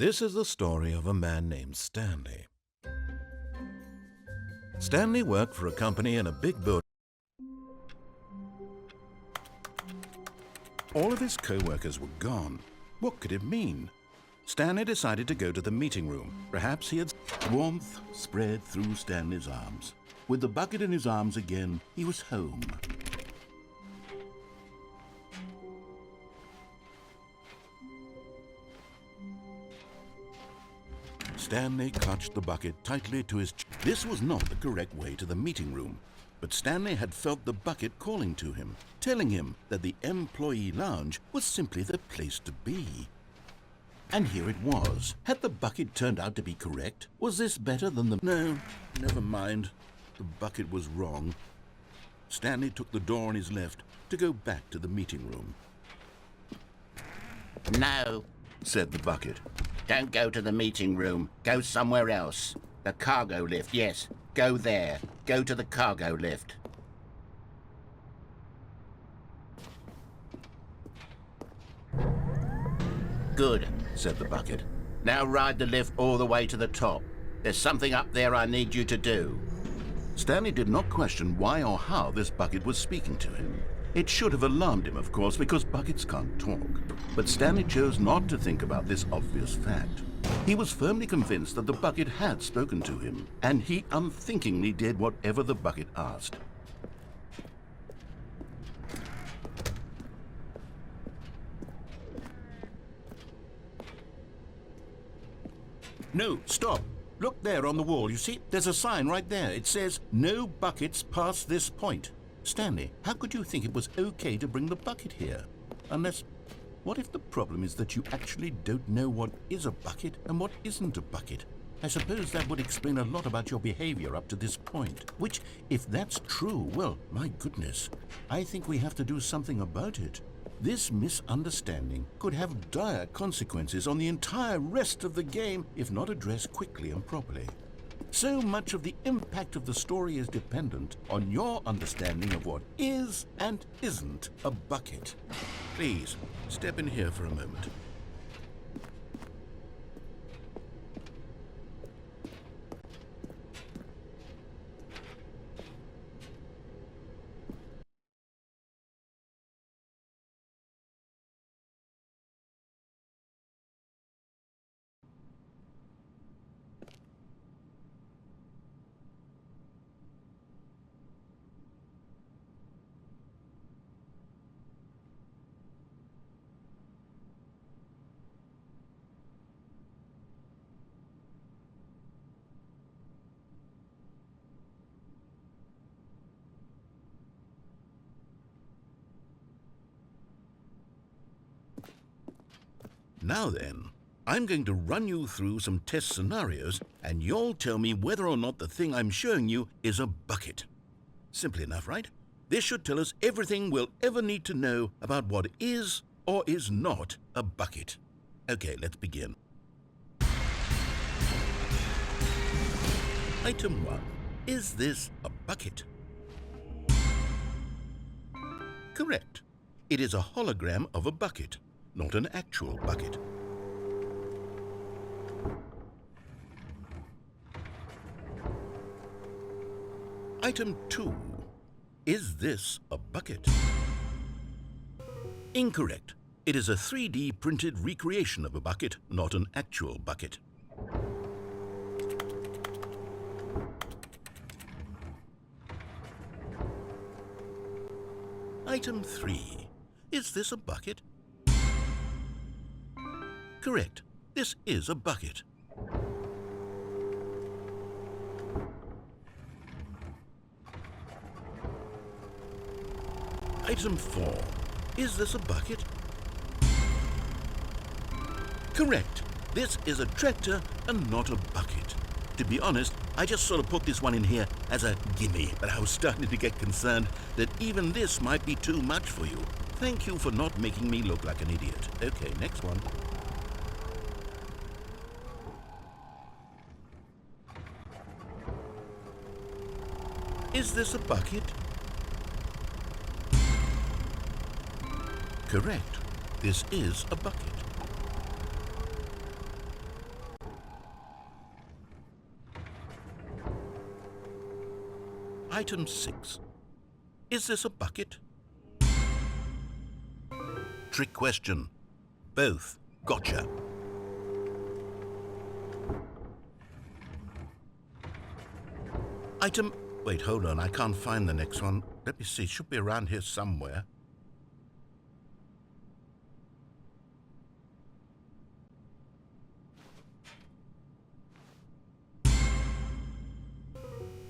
This is the story of a man named Stanley. Stanley worked for a company in a big building. All of his co-workers were gone. What could it mean? Stanley decided to go to the meeting room. Perhaps he had... Warmth spread through Stanley's arms. With the bucket in his arms again, he was home. Stanley clutched the bucket tightly to his chest. This was not the correct way to the meeting room, but Stanley had felt the bucket calling to him, telling him that the employee lounge was simply the place to be. And here it was. Had the bucket turned out to be correct? Was this better than the... No, never mind. The bucket was wrong. Stanley took the door on his left to go back to the meeting room. No, said the bucket. Don't go to the meeting room. Go somewhere else. The cargo lift, yes. Go there. Go to the cargo lift. Good, said the bucket. Now ride the lift all the way to the top. There's something up there I need you to do. Stanley did not question why or how this bucket was speaking to him. It should have alarmed him, of course, because buckets can't talk. But Stanley chose not to think about this obvious fact. He was firmly convinced that the bucket had spoken to him, and he unthinkingly did whatever the bucket asked. No, stop. Look there on the wall, you see? There's a sign right there. It says, "No buckets past this point." Stanley, how could you think it was okay to bring the bucket here? Unless, what if the problem is that you actually don't know what is a bucket and what isn't a bucket? I suppose that would explain a lot about your behavior up to this point. Which, if that's true, well, my goodness, I think we have to do something about it. This misunderstanding could have dire consequences on the entire rest of the game if not addressed quickly and properly. So much of the impact of the story is dependent on your understanding of what is and isn't a bucket. Please, step in here for a moment. Now then, I'm going to run you through some test scenarios, and you'll tell me whether or not the thing I'm showing you is a bucket. Simple enough, right? This should tell us everything we'll ever need to know about what is or is not a bucket. Okay, let's begin. Item 1. Is this a bucket? Correct. It is a hologram of a bucket, not an actual bucket. Item 2. Is this a bucket? Incorrect. It is a 3D printed recreation of a bucket, not an actual bucket. Item 3. Is this a bucket? Correct. This is a bucket. Item 4. Is this a bucket? Correct. This is a tractor and not a bucket. To be honest, I just sort of put this one in here as a gimme, but I was starting to get concerned that even this might be too much for you. Thank you for not making me look like an idiot. Okay, next one. Is this a bucket? Correct. This is a bucket. Item 6. Is this a bucket? Trick question. Both. Gotcha. Item... Wait, hold on. I can't find the next one. Let me see. It should be around here somewhere.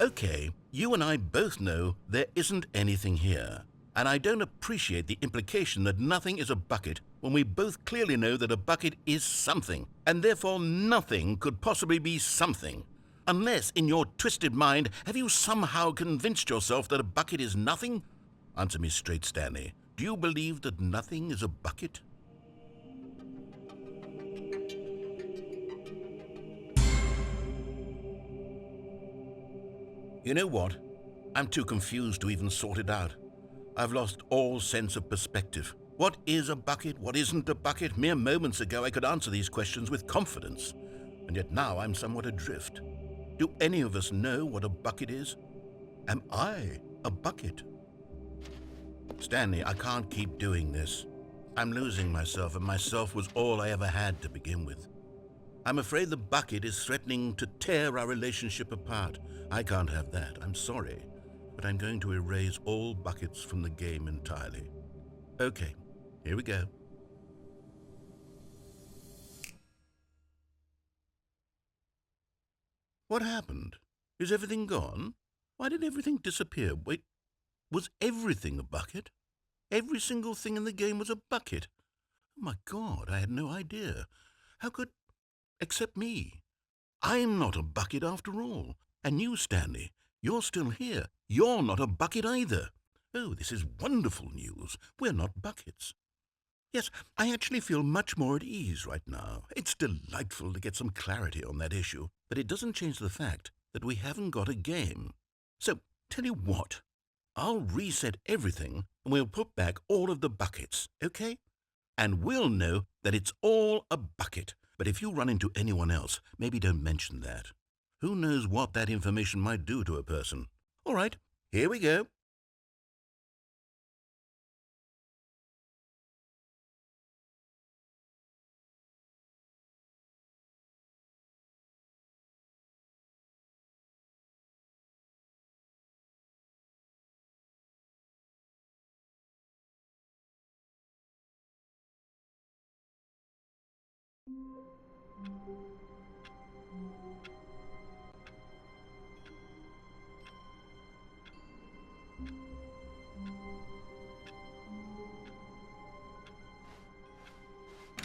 Okay, you and I both know there isn't anything here. And I don't appreciate the implication that nothing is a bucket when we both clearly know that a bucket is something, and therefore nothing could possibly be something. Unless, in your twisted mind, have you somehow convinced yourself that a bucket is nothing? Answer me straight, Stanley. Do you believe that nothing is a bucket? You know what? I'm too confused to even sort it out. I've lost all sense of perspective. What is a bucket? What isn't a bucket? Mere moments ago I could answer these questions with confidence, and yet now I'm somewhat adrift. Do any of us know what a bucket is? Am I a bucket? Stanley, I can't keep doing this. I'm losing myself, and myself was all I ever had to begin with. I'm afraid the bucket is threatening to tear our relationship apart. I can't have that. I'm sorry, but I'm going to erase all buckets from the game entirely. Okay, here we go. What happened? Is everything gone? Why did everything disappear? Wait, was everything a bucket? Every single thing in the game was a bucket. Oh my God, I had no idea. How could... except me. I'm not a bucket after all. And you, Stanley, you're still here. You're not a bucket either. Oh, this is wonderful news. We're not buckets. Yes, I actually feel much more at ease right now. It's delightful to get some clarity on that issue, but it doesn't change the fact that we haven't got a game. So, tell you what, I'll reset everything and we'll put back all of the buckets, okay? And we'll know that it's all a bucket. But if you run into anyone else, maybe don't mention that. Who knows what that information might do to a person? All right, here we go.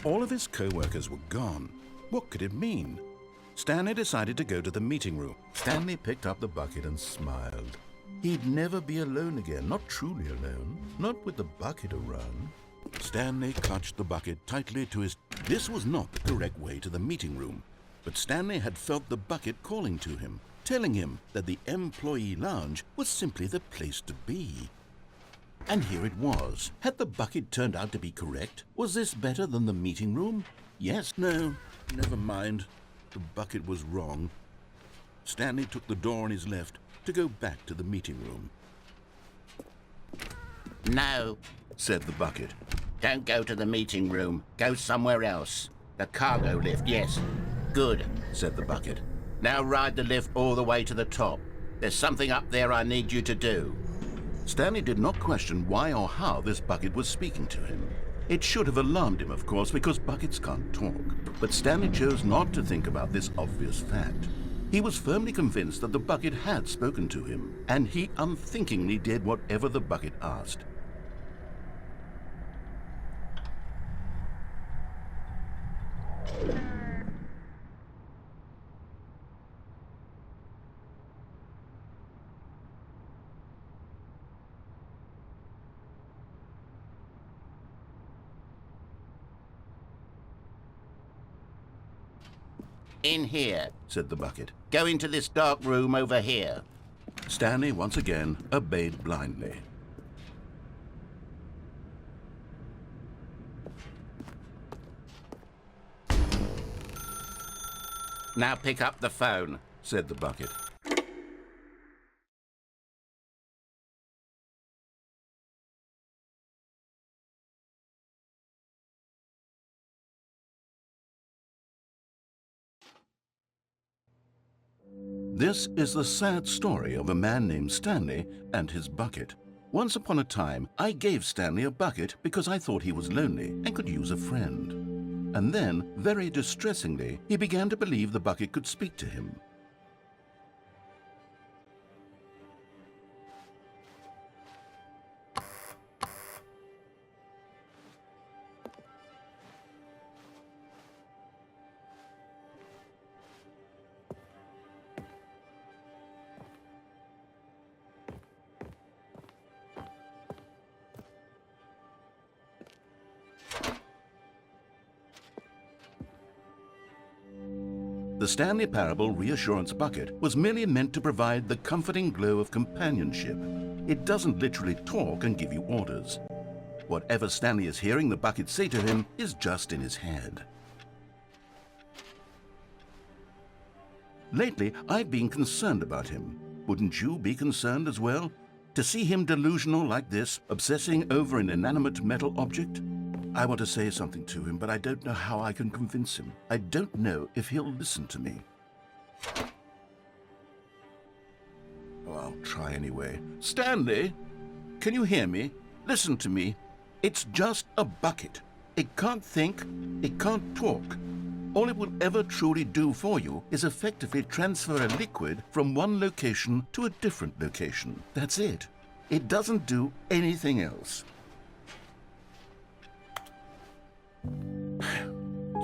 All of his co-workers were gone. What could it mean? Stanley decided to go to the meeting room. Stanley picked up the bucket and smiled. He'd never be alone again, not truly alone, not with the bucket around. Stanley clutched the bucket tightly to his... This was not the correct way to the meeting room, but Stanley had felt the bucket calling to him, telling him that the employee lounge was simply the place to be. And here it was. Had the bucket turned out to be correct? Was this better than the meeting room? Yes, no, never mind. The bucket was wrong. Stanley took the door on his left to go back to the meeting room. No, Said the bucket. don't go to the meeting room. Go somewhere else. The cargo lift, yes. Good. Said the bucket. Now ride the lift all the way to the top. There's something up there I need you to do. Stanley did not question why or how this bucket was speaking to him. It should have alarmed him, of course, because buckets can't talk. But Stanley chose not to think about this obvious fact. He was firmly convinced that the bucket had spoken to him, and he unthinkingly did whatever the bucket asked. In here. Said the bucket. Go into this dark room over here. Stanley once again obeyed blindly. Now pick up the phone. Said the bucket. This is the sad story of a man named Stanley and his bucket. Once upon a time, I gave Stanley a bucket because I thought he was lonely and could use a friend. And then, very distressingly, he began to believe the bucket could speak to him. The Stanley Parable Reassurance Bucket was merely meant to provide the comforting glow of companionship. It doesn't literally talk and give you orders. Whatever Stanley is hearing the bucket say to him is just in his head. Lately, I've been concerned about him. Wouldn't you be concerned as well? To see him delusional like this, obsessing over an inanimate metal object? I want to say something to him, but I don't know how I can convince him. I don't know if he'll listen to me. Oh, I'll try anyway. Stanley, can you hear me? Listen to me. It's just a bucket. It can't think, it can't talk. All it will ever truly do for you is effectively transfer a liquid from one location to a different location. That's it. It doesn't do anything else.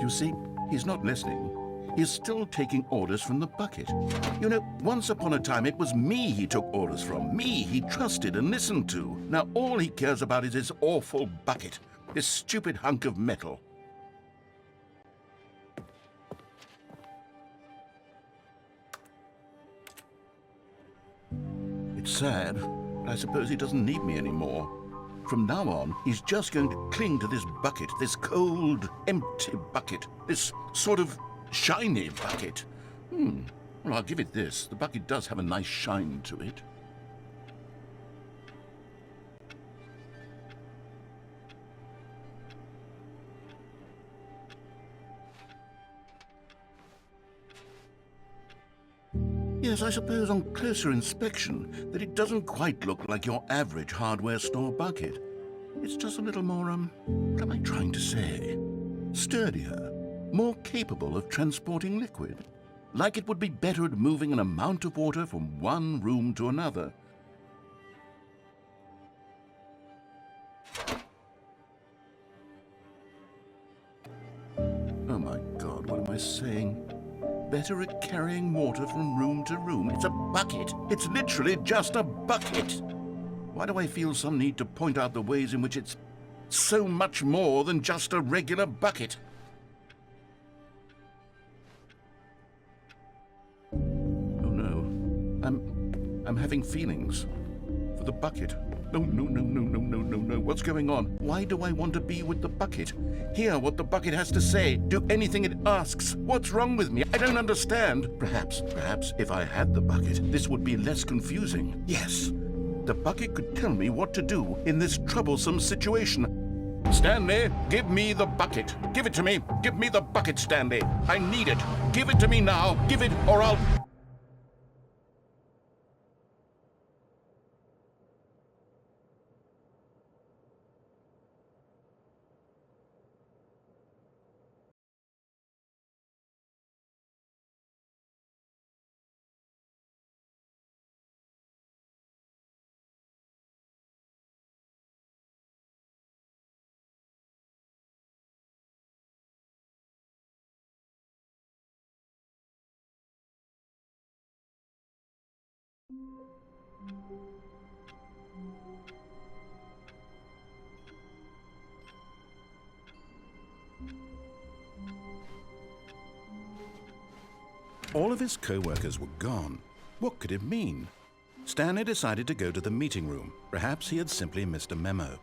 You see, he's not listening. He's still taking orders from the bucket. You know, once upon a time it was me he took orders from. Me he trusted and listened to. Now all he cares about is his awful bucket. This stupid hunk of metal. It's sad, but I suppose he doesn't need me anymore. From now on, he's just going to cling to this bucket, this cold, empty bucket, this sort of shiny bucket. Well, I'll give it this. The bucket does have a nice shine to it. Yes, I suppose on closer inspection that it doesn't quite look like your average hardware store bucket. It's just a little more, what am I trying to say? Sturdier, more capable of transporting liquid. Like it would be better at moving an amount of water from one room to another. Oh my God, what am I saying? Better at carrying water from room to room. It's a bucket. It's literally just a bucket. Why do I feel some need to point out the ways in which it's so much more than just a regular bucket? Oh no. I'm having feelings for the bucket. No. What's going on? Why do I want to be with the bucket? Hear what the bucket has to say. Do anything it asks. What's wrong with me? I don't understand. Perhaps if I had the bucket, this would be less confusing. Yes, the bucket could tell me what to do in this troublesome situation. Stanley, give me the bucket. Give it to me. Give me the bucket, Stanley. I need it. Give it to me now. Give it or I'll... All of his co-workers were gone. What could it mean? Stanley decided to go to the meeting room. Perhaps he had simply missed a memo.